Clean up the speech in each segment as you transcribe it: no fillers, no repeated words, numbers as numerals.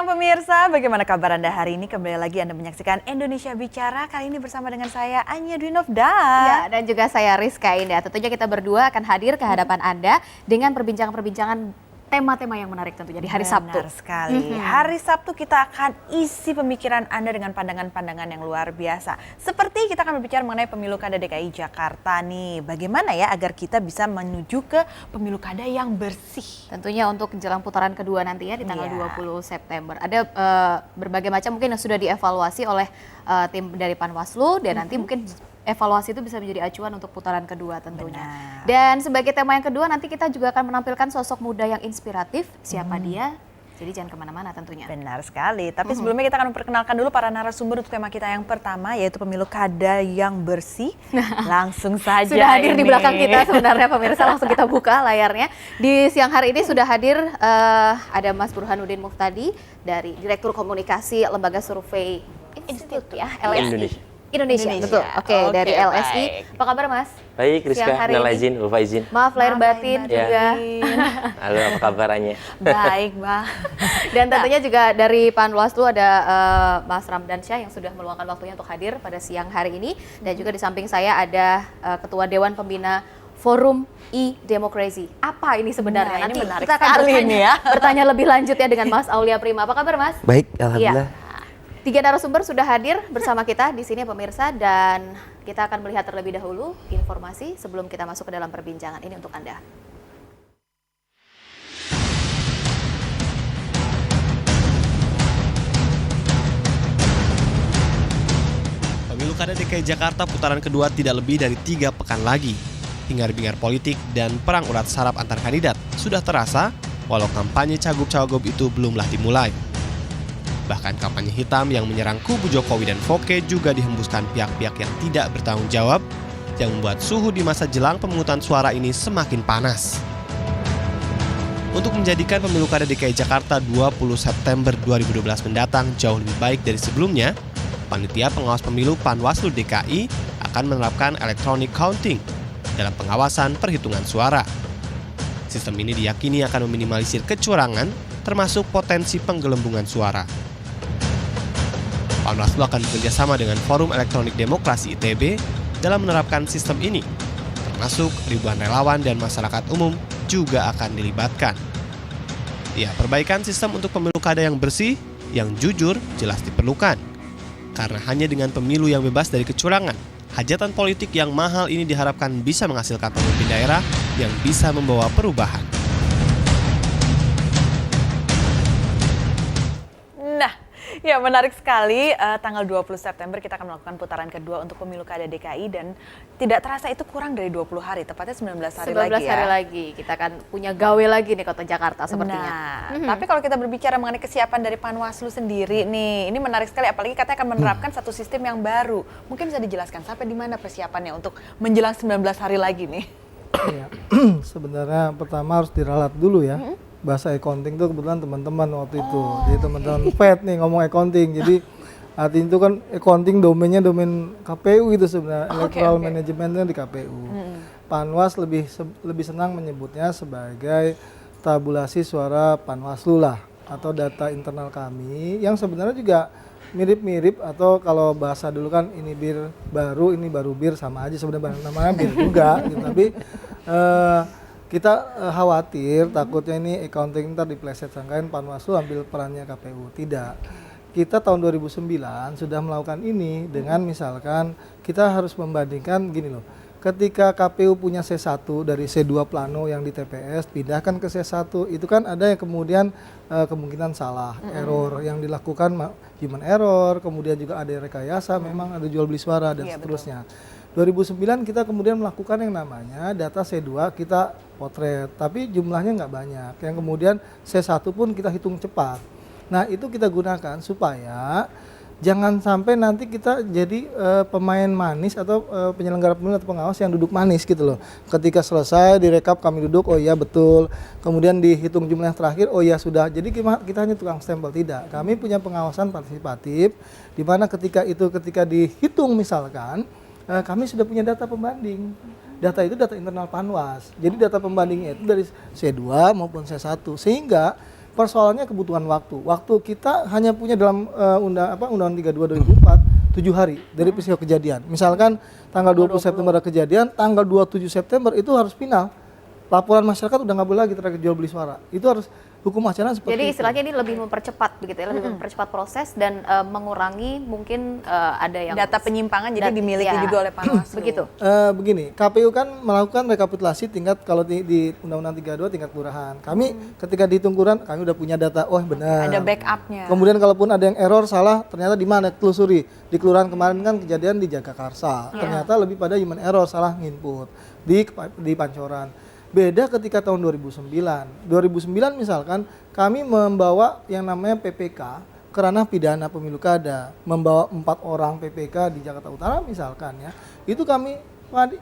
siang pemirsa, bagaimana kabar Anda hari ini? Kembali lagi Anda menyaksikan Indonesia Bicara, kali ini bersama dengan saya Anya Dwi Novda. Ya, dan juga saya Rizka Indah. Tentunya kita berdua akan hadir ke hadapan Anda dengan perbincangan-perbincangan tema-tema yang menarik tentunya di hari Sabtu. Benar sekali. Hari Sabtu kita akan isi pemikiran Anda dengan pandangan-pandangan yang luar biasa. Seperti kita akan berbicara mengenai pemilu kada DKI Jakarta nih. Bagaimana ya agar kita bisa menuju ke pemilu kada yang bersih? Tentunya untuk jelang putaran kedua nanti ya di tanggal 20 September. Ada berbagai macam mungkin yang sudah dievaluasi oleh tim dari Panwaslu dan nanti mungkin evaluasi itu bisa menjadi acuan untuk putaran kedua tentunya. Benar. Dan sebagai tema yang kedua nanti kita juga akan menampilkan sosok muda yang inspiratif. Siapa dia? Jadi jangan kemana-mana tentunya. Benar sekali. Tapi sebelumnya kita akan memperkenalkan dulu para narasumber untuk tema kita yang pertama, yaitu pemilu kada yang bersih. Langsung saja sudah hadir ini di belakang kita sebenarnya pemirsa, langsung kita buka layarnya. Di siang hari ini sudah hadir ada Mas Burhanuddin Muftadi dari Direktur Komunikasi Lembaga Survei Institut ya, LSI. Indonesia. Betul. Oke, dari LSI. Baik. Apa kabar Mas? Baik, Rizka, minal izin, wal faizin. Maaf lahir batin juga. Halo, apa kabarnya? Baik, Bang. Dan tentunya juga dari Panwaslu ada Mas Ramdan Syah yang sudah meluangkan waktunya untuk hadir pada siang hari ini. Dan juga di samping saya ada Ketua Dewan Pembina Forum E-Democracy. Apa ini sebenarnya? Nah, ini Nanti menarik kita akan sekali ini ya. bertanya lebih lanjut ya dengan Mas Aulia Prima. Apa kabar Mas? Baik, alhamdulillah. 3 narasumber sudah hadir bersama kita di sini pemirsa, dan kita akan melihat terlebih dahulu informasi sebelum kita masuk ke dalam perbincangan ini untuk Anda. Pemilu Kada DKI Jakarta putaran kedua tidak lebih dari 3 pekan lagi. Hingar-bingar politik dan perang urat saraf antar kandidat sudah terasa, walau kampanye cagup-cagup itu belumlah dimulai. Bahkan kampanye hitam yang menyerang kubu Jokowi dan Foke juga dihembuskan pihak-pihak yang tidak bertanggung jawab, yang membuat suhu di masa jelang pemungutan suara ini semakin panas. Untuk menjadikan pemilu kada DKI Jakarta 20 September 2012 mendatang jauh lebih baik dari sebelumnya, Panitia Pengawas Pemilu Panwaslu DKI akan menerapkan electronic counting dalam pengawasan perhitungan suara. Sistem ini diyakini akan meminimalisir kecurangan, termasuk potensi penggelembungan suara. Panwaslu akan bekerjasama dengan Forum Elektronik Demokrasi ITB dalam menerapkan sistem ini, termasuk ribuan relawan dan masyarakat umum juga akan dilibatkan. Ya, perbaikan sistem untuk pemilu kada yang bersih, yang jujur, jelas diperlukan. Karena hanya dengan pemilu yang bebas dari kecurangan, hajatan politik yang mahal ini diharapkan bisa menghasilkan pemimpin daerah yang bisa membawa perubahan. Ya, menarik sekali. Tanggal 20 September kita akan melakukan putaran kedua untuk pemilu kada DKI dan tidak terasa itu kurang dari 20 hari, tepatnya 19 hari lagi ya. 19 hari lagi, kita akan punya gawe lagi nih Kota Jakarta sepertinya. Nah, tapi kalau kita berbicara mengenai kesiapan dari Panwaslu sendiri nih, ini menarik sekali, apalagi katanya akan menerapkan satu sistem yang baru. Mungkin bisa dijelaskan sampai di mana persiapannya untuk menjelang 19 hari lagi nih? Ya, sebenarnya pertama harus diralat dulu ya. Bahasa accounting tuh kebetulan teman-teman waktu itu. Jadi teman-teman FED nih ngomong accounting. Jadi artinya itu kan accounting domainnya domain KPU gitu sebenarnya. Electoral managementnya di KPU. Panwas lebih senang menyebutnya sebagai tabulasi suara Panwaslu lah, atau data internal kami yang sebenarnya juga mirip-mirip, atau kalau bahasa dulu kan ini bir baru, ini baru bir, sama aja sebenarnya namanya bir juga gitu. Tapi kita khawatir takutnya ini accounting ntar dipleset sangkain Panwaslu ambil perannya KPU. Tidak. Kita tahun 2009 sudah melakukan ini dengan misalkan kita harus membandingkan gini loh. Ketika KPU punya C1 dari C2 plano yang di TPS pindahkan ke C1, itu kan ada yang kemudian kemungkinan salah, error yang dilakukan human error, kemudian juga ada rekayasa, memang ada jual beli suara dan seterusnya. 2009 kita kemudian melakukan yang namanya data C2 kita potret, tapi jumlahnya nggak banyak. Yang kemudian C1 pun kita hitung cepat. Nah itu kita gunakan supaya jangan sampai nanti kita jadi pemain manis atau penyelenggara pemilu atau pengawas yang duduk manis gitu loh. Ketika selesai direkap kami duduk, oh iya betul. Kemudian dihitung jumlah yang terakhir, oh iya sudah. Jadi kita hanya tukang stempel, tidak. Kami punya pengawasan partisipatif, di mana ketika dihitung misalkan, kami sudah punya data pembanding. Data itu data internal Panwas. Jadi data pembandingnya itu dari C2 maupun C1. Sehingga persoalannya kebutuhan waktu. Waktu kita hanya punya dalam Undang-Undang 32 2004 7 hari dari peristiwa kejadian. Misalkan tanggal 20 September ada kejadian, tanggal 27 September itu harus final. Laporan masyarakat udah nggak boleh lagi terkait jual beli suara. Itu harus hukum acara seperti Jadi itu. istilahnya ini lebih mempercepat begitu ya, lebih mempercepat proses dan mengurangi mungkin ada yang Data penyimpangan jadi dimiliki ya, juga oleh Panwaslu. begitu. Begini, KPU kan melakukan rekapitulasi tingkat kalau di Undang-Undang 32 tingkat kelurahan. Kami ketika dihitung kelurahan, kami udah punya data, oh benar. Ada backupnya. Kemudian kalaupun ada yang error salah, ternyata di mana telusuri. Di kelurahan kemarin kan kejadian di Jagakarsa. Ternyata lebih pada human error, salah nginput di Pancoran. Beda ketika tahun 2009. 2009 misalkan kami membawa yang namanya PPK ke ranah pidana pemilu kada, membawa 4 orang PPK di Jakarta Utara misalkan ya. Itu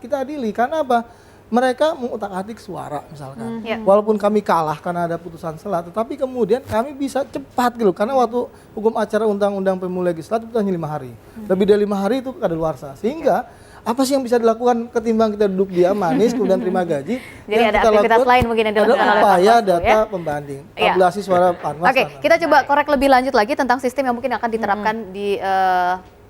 kita adili karena apa? Mereka mengutak-atik suara misalkan. Walaupun kami kalah karena ada putusan sela, tetapi kemudian kami bisa cepat gitu karena waktu hukum acara undang-undang pemilu legislatif itu hanya 5 hari. Lebih dari 5 hari itu kadaluarsa. Sehingga apa sih yang bisa dilakukan ketimbang kita duduk diam manis kemudian terima gaji? Jadi yang ada kita aktivitas lakukan lain mungkin yang dilakukan ada oleh upaya Panwaslu, data ya? pembanding, Iya. tabulasi suara Panwas. Oke, kita coba korek lebih lanjut lagi tentang sistem yang mungkin akan diterapkan di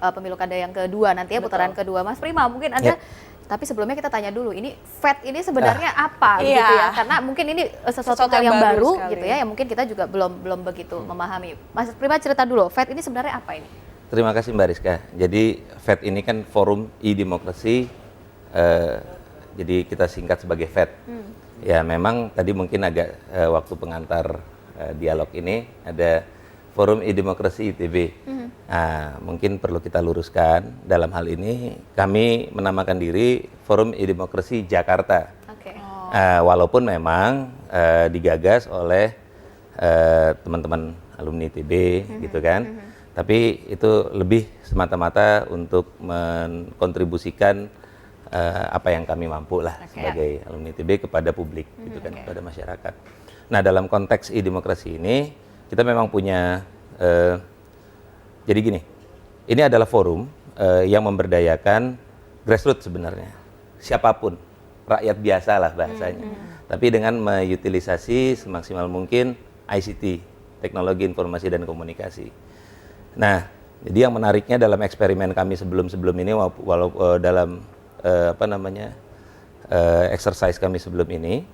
pemilu kada yang kedua nanti ya, putaran kedua. Mas Prima, mungkin Anda tapi sebelumnya kita tanya dulu, ini FET ini sebenarnya apa gitu ya? Karena mungkin ini sesuatu hal yang baru sekali. gitu ya, yang mungkin kita juga belum begitu memahami. Mas Prima cerita dulu, FET ini sebenarnya apa ini? Terima kasih Mbak Rizka. Jadi FET ini kan Forum E-Demokrasi, jadi kita singkat sebagai FET. Ya memang tadi mungkin agak waktu pengantar dialog ini ada Forum E-Demokrasi ITB. Nah, mungkin perlu kita luruskan dalam hal ini kami menamakan diri Forum E-Demokrasi Jakarta. Oke. Walaupun memang digagas oleh teman-teman alumni ITB gitu kan. Tapi itu lebih semata-mata untuk mengkontribusikan apa yang kami mampu lah sebagai alumni ITB kepada publik gitu kan, kepada masyarakat. Nah, dalam konteks e-demokrasi ini kita memang punya jadi gini. Ini adalah forum yang memberdayakan grassroots sebenarnya. Siapapun, rakyat biasa lah bahasanya. Tapi dengan mengutilisasi semaksimal mungkin ICT, teknologi informasi dan komunikasi. Nah, jadi yang menariknya dalam eksperimen kami sebelum ini, walau dalam exercise kami sebelum ini,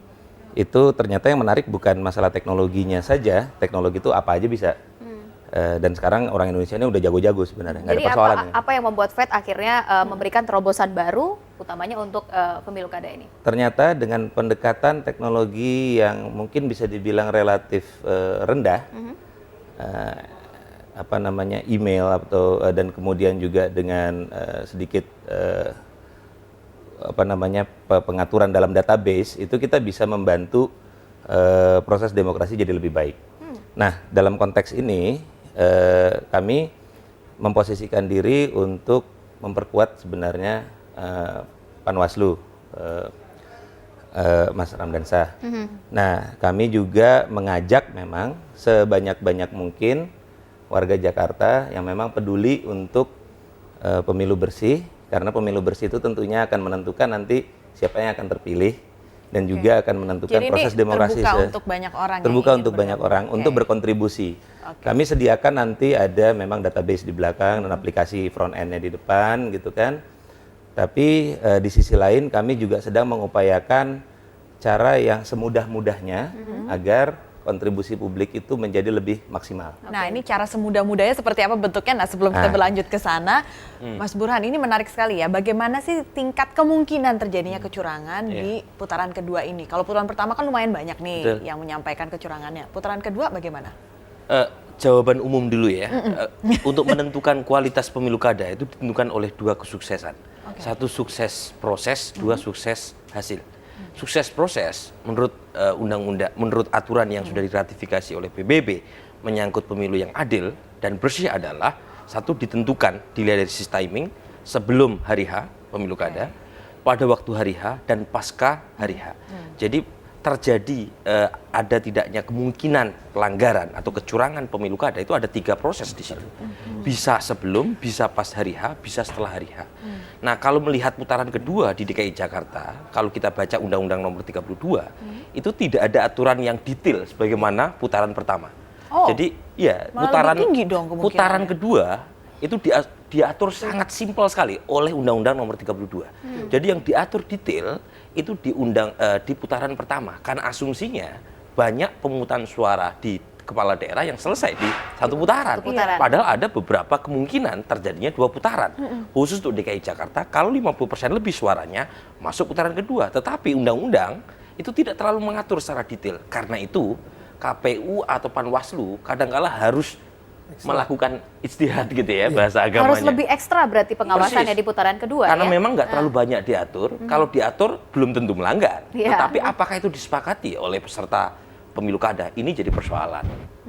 itu ternyata yang menarik bukan masalah teknologinya saja. Teknologi itu apa aja bisa. Dan sekarang orang Indonesia ini udah jago-jago sebenarnya, nggak ada persoalan. Jadi apa yang membuat FET akhirnya memberikan terobosan baru, utamanya untuk pemilu kada ini? Ternyata dengan pendekatan teknologi yang mungkin bisa dibilang relatif rendah, email atau dan kemudian juga dengan sedikit pengaturan dalam database, itu kita bisa membantu proses demokrasi jadi lebih baik. Nah, dalam konteks ini kami memposisikan diri untuk memperkuat sebenarnya Panwaslu, Mas Ramdansyah. Nah, kami juga mengajak memang sebanyak-banyak mungkin warga Jakarta yang memang peduli untuk pemilu bersih, karena pemilu bersih itu tentunya akan menentukan nanti siapa yang akan terpilih dan juga akan menentukan jadi proses demokrasi. Terbuka untuk banyak orang. Terbuka untuk banyak orang untuk berkontribusi. Kami sediakan nanti ada memang database di belakang dan aplikasi front end-nya di depan gitu kan. Tapi di sisi lain kami juga sedang mengupayakan cara yang semudah-mudahnya agar kontribusi publik itu menjadi lebih maksimal. Nah, ini cara semudah-mudahnya seperti apa bentuknya? Nah, sebelum kita berlanjut ke sana, Mas Burhan, ini menarik sekali ya. Bagaimana sih tingkat kemungkinan terjadinya kecurangan di putaran kedua ini? Kalau putaran pertama kan lumayan banyak nih yang menyampaikan kecurangannya. Putaran kedua bagaimana? Jawaban umum dulu ya. Untuk menentukan kualitas pemilu kada itu ditentukan oleh dua kesuksesan. Satu sukses proses, dua sukses hasil. Sukses proses menurut undang-undang, menurut aturan yang sudah diratifikasi oleh PBB menyangkut pemilu yang adil dan bersih adalah satu, ditentukan dilihat dari sisi timing sebelum hari H pemilu kada, pada waktu hari H dan pasca hari H. Jadi terjadi ada tidaknya kemungkinan pelanggaran atau kecurangan pemilu kada itu ada 3 proses di situ. Bisa sebelum, bisa pas hari H, bisa setelah hari H. Nah, kalau melihat putaran kedua di DKI Jakarta, kalau kita baca Undang-Undang Nomor 32, itu tidak ada aturan yang detail sebagaimana putaran pertama. Oh, jadi ya malah lebih tinggi dong kemungkinannya. putaran kedua itu diatur sangat simpel sekali oleh Undang-Undang Nomor 32. Jadi yang diatur detail itu di putaran pertama, karena asumsinya banyak pemungutan suara di kepala daerah yang selesai di satu putaran. Padahal ada beberapa kemungkinan terjadinya 2 putaran. Khusus untuk DKI Jakarta, kalau 50% lebih suaranya masuk putaran kedua. Tetapi undang-undang itu tidak terlalu mengatur secara detail. Karena itu KPU atau Panwaslu kadang-kala harus melakukan ijtihad gitu ya, bahasa agamanya. Harus lebih ekstra berarti pengawasannya Persis. di putaran kedua Karena ya. memang nggak terlalu banyak diatur. Kalau diatur belum tentu melanggar. Iya. Tetapi apakah itu disepakati oleh peserta pemilu kada? Ini jadi persoalan.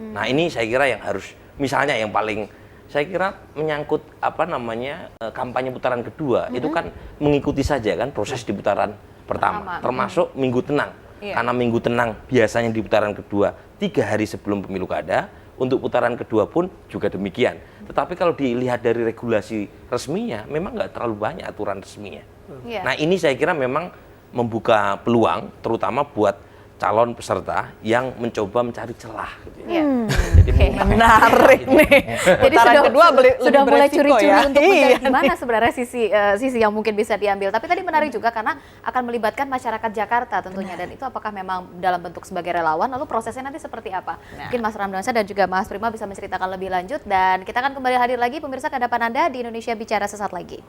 Nah, ini saya kira yang harus, misalnya yang paling saya kira menyangkut kampanye putaran kedua, itu kan mengikuti saja kan proses di putaran pertama. Termasuk minggu tenang. Karena minggu tenang biasanya di putaran kedua 3 hari sebelum pemilu kada, untuk putaran kedua pun juga demikian. Tetapi kalau dilihat dari regulasi resminya, memang nggak terlalu banyak aturan resminya. Nah, ini saya kira memang membuka peluang, terutama buat calon peserta yang mencoba mencari celah. Gitu ya. Jadi Menarik nih. Jadi Putaran kedua sudah mulai beresiko curi-curi ya. untuk mencari Iya. gimana sebenarnya sisi yang mungkin bisa diambil. Tapi tadi menarik juga karena akan melibatkan masyarakat Jakarta tentunya. Dan itu apakah memang dalam bentuk sebagai relawan, lalu prosesnya nanti seperti apa? Mungkin Mas Ramdansyah dan juga Mas Prima bisa menceritakan lebih lanjut. Dan kita akan kembali hadir lagi pemirsa ke hadapan Anda di Indonesia Bicara sesaat lagi.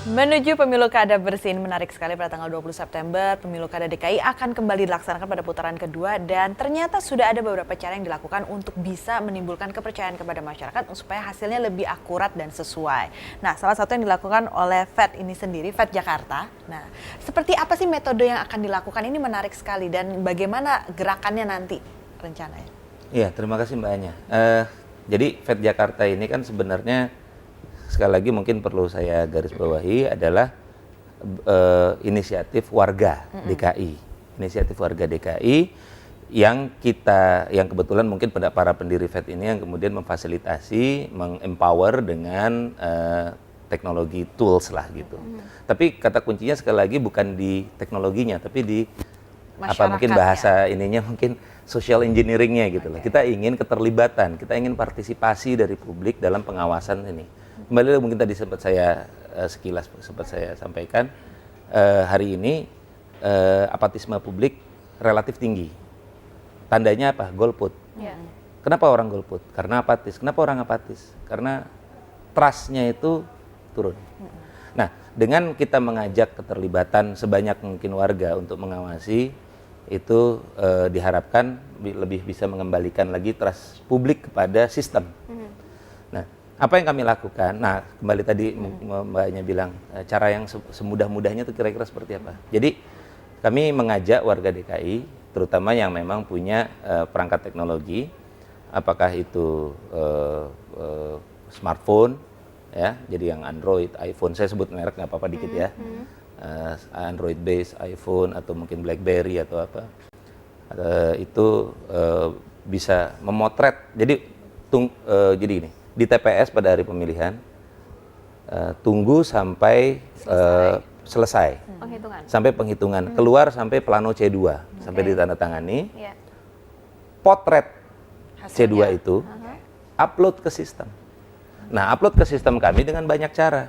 Menuju pemilu kada bersih, ini menarik sekali. Pada tanggal 20 September, pemilu kada DKI akan kembali dilaksanakan pada putaran kedua, dan ternyata sudah ada beberapa cara yang dilakukan untuk bisa menimbulkan kepercayaan kepada masyarakat supaya hasilnya lebih akurat dan sesuai. Nah, salah satu yang dilakukan oleh FED ini sendiri, FED Jakarta. Nah, seperti apa sih metode yang akan dilakukan? Ini menarik sekali, dan bagaimana gerakannya nanti rencananya? Iya, terima kasih Mbak Anya. Jadi FED Jakarta ini kan sebenarnya sekali lagi mungkin perlu saya garis bawahi adalah inisiatif warga DKI. Inisiatif warga DKI yang kebetulan mungkin para pendiri FED ini yang kemudian memfasilitasi, mengempower dengan teknologi tools lah gitu. Tapi kata kuncinya sekali lagi bukan di teknologinya, tapi di mungkin bahasa ininya mungkin social engineeringnya gitu loh. Kita ingin keterlibatan, kita ingin partisipasi dari publik dalam pengawasan ini. Kembali mungkin tadi sempat saya sekilas sampaikan, hari ini apatisme publik relatif tinggi. Tandanya apa? Golput. Kenapa orang golput? Karena apatis. Kenapa orang apatis? Karena trust-nya itu turun. Nah, dengan kita mengajak keterlibatan sebanyak mungkin warga untuk mengawasi, itu diharapkan lebih bisa mengembalikan lagi trust publik kepada sistem. Nah, apa yang kami lakukan? Nah, kembali tadi Mbaknya bilang cara yang semudah-mudahnya itu kira-kira seperti apa? Jadi kami mengajak warga DKI, terutama yang memang punya perangkat teknologi, apakah itu smartphone, ya, jadi yang Android, iPhone, saya sebut merek nggak apa-apa dikit ya, Android based iPhone atau mungkin BlackBerry atau apa, itu bisa memotret. Jadi jadi ini. Di TPS pada hari pemilihan, tunggu sampai selesai. Sampai penghitungan. Keluar sampai plano C2. Sampai ditandatangani. Potret C2 itu upload ke sistem. Nah, upload ke sistem kami dengan banyak cara.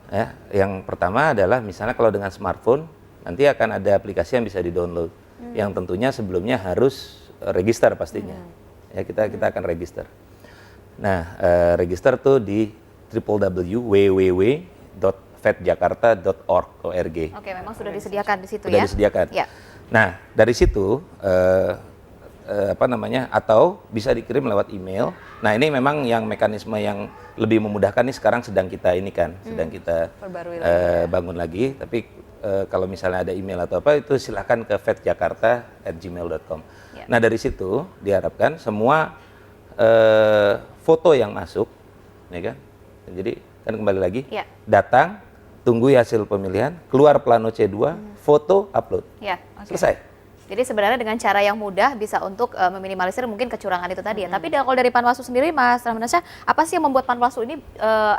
Ya, yang pertama adalah misalnya kalau dengan smartphone, nanti akan ada aplikasi yang bisa di-download. Yang tentunya sebelumnya harus register pastinya. Ya, kita akan register. Nah, register tuh di www.fedjakarta.org. Oke, memang sudah disediakan di situ sudah ya? Disediakan. Ya. Nah, dari situ atau bisa dikirim lewat email. Nah, ini memang yang mekanisme yang lebih memudahkan nih sekarang sedang kita ini kan, sedang kita bangun lagi. Tapi kalau misalnya ada email atau apa itu silakan ke vetjakarta@gmail.com. Ya. Nah dari situ diharapkan semua foto yang masuk, ya kan? Jadi kan kembali lagi, Ya. datang, tunggu hasil pemilihan, keluar plano C2, foto, upload, Ya. selesai. Jadi sebenarnya dengan cara yang mudah bisa untuk meminimalisir mungkin kecurangan itu tadi ya. Tapi kalau dari Panwaslu sendiri, Mas Ramdansyah, apa sih yang membuat Panwaslu ini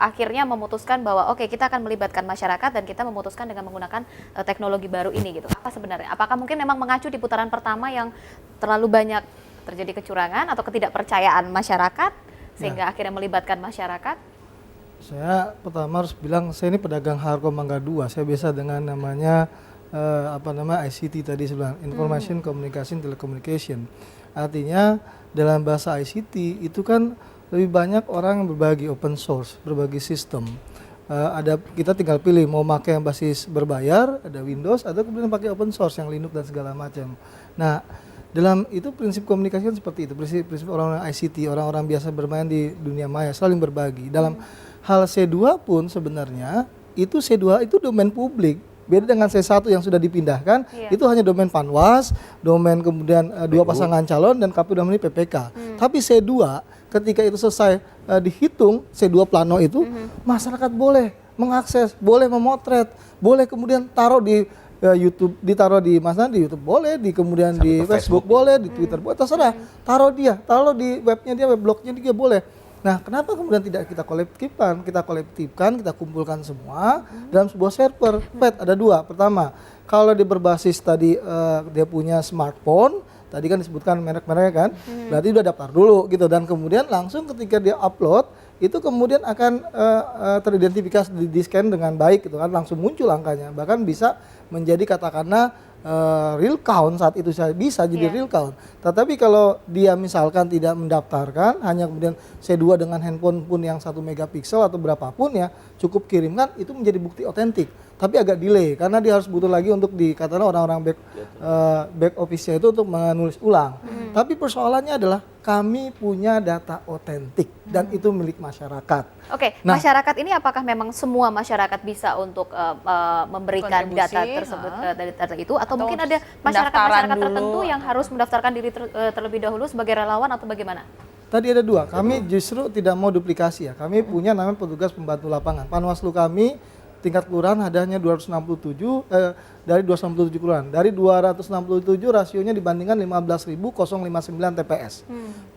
akhirnya memutuskan bahwa oke, kita akan melibatkan masyarakat dan kita memutuskan dengan menggunakan teknologi baru ini gitu? Apa sebenarnya? Apakah mungkin memang mengacu di putaran pertama yang terlalu banyak terjadi kecurangan atau ketidakpercayaan masyarakat sehingga akhirnya melibatkan masyarakat? Saya pertama harus bilang saya ini pedagang Harko Mangga 2. Saya biasa dengan namanya ICT tadi sebenarnya, Information Communication Telecommunication. Artinya dalam bahasa ICT itu kan lebih banyak orang yang berbagi open source, berbagi sistem. Kita tinggal pilih mau pakai yang basis berbayar, ada Windows, atau kemudian pakai open source yang Linux dan segala macam. Nah, dalam itu prinsip komunikasi kan seperti itu, prinsip orang-orang ICT, orang-orang biasa bermain di dunia maya, saling berbagi. Dalam hal C2 pun sebenarnya itu C2 itu domain publik. Beda dengan C1 yang sudah dipindahkan, itu hanya domain Panwas, domain kemudian dua pasangan calon dan KPU dan PPK. Tapi C2 ketika itu selesai dihitung C2 plano itu, masyarakat boleh mengakses, boleh memotret, boleh kemudian taruh di YouTube, ditaruh di di YouTube boleh, kemudian sampai di ke Facebook boleh, di Twitter boleh, terserah. Taruh di webnya dia, weblognya dia boleh. Nah, kenapa kemudian tidak kita kolektifkan? Kita kumpulkan semua dalam sebuah server. Ada dua. Pertama, kalau dia berbasis tadi dia punya smartphone, tadi kan disebutkan merek-mereknya kan, berarti udah daftar dulu gitu. Dan kemudian langsung ketika dia upload, itu kemudian akan teridentifikasi di scan dengan baik gitu kan, langsung muncul angkanya. Bahkan bisa menjadi katakanlah real count saat itu bisa jadi real count. Tetapi kalau dia misalkan tidak mendaftarkan, hanya kemudian C2 dengan handphone pun yang 1 megapiksel atau berapapun ya, cukup kirimkan, itu menjadi bukti otentik. Tapi agak delay karena dia harus butuh lagi untuk dikatakan orang-orang back office-nya itu untuk menulis ulang. Tapi persoalannya adalah kami punya data otentik dan itu milik masyarakat. Oke, Nah, masyarakat ini apakah memang semua masyarakat bisa untuk memberikan Kontribusi, data tersebut dari data itu atau mungkin ada pendaftaran masyarakat-masyarakat dulu, tertentu yang harus mendaftarkan diri terlebih dahulu sebagai relawan atau bagaimana? Tadi ada dua, kami justru tidak mau duplikasi ya. Kami punya namanya petugas pembantu lapangan. Panwaslu kami tingkat kelurahan adanya 267 dari 267 kelurahan. Dari 267 rasionya dibandingkan 15.059 TPS.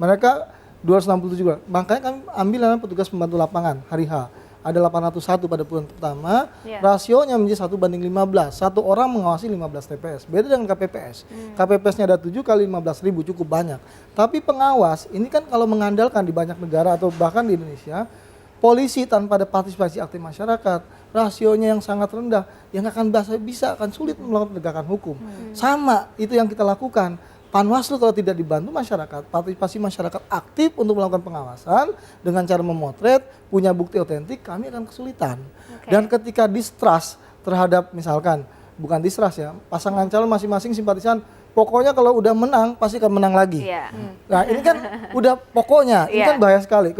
Mereka 267 kelurahan. Makanya kami ambil namanya petugas pembantu lapangan hari H. Ada 801 pada bulan pertama, rasionya menjadi 1:15. Satu orang mengawasi 15 TPS. Beda dengan KPPS. KPPS-nya ada 7 kali 15.000, cukup banyak. Tapi pengawas, ini kan kalau mengandalkan di banyak negara atau bahkan di Indonesia, polisi tanpa ada partisipasi aktif masyarakat, rasionya yang sangat rendah, yang akan akan sulit melakukan penegakan hukum. Sama, itu yang kita lakukan. Panwaslu kalau tidak dibantu masyarakat, partisipasi masyarakat aktif untuk melakukan pengawasan dengan cara memotret, punya bukti otentik, kami akan kesulitan. Dan ketika distrust terhadap misalkan, bukan distrust ya, pasangan calon masing-masing simpatisan, pokoknya kalau udah menang pasti akan menang lagi. Nah ini kan udah pokoknya, ini kan bahaya sekali.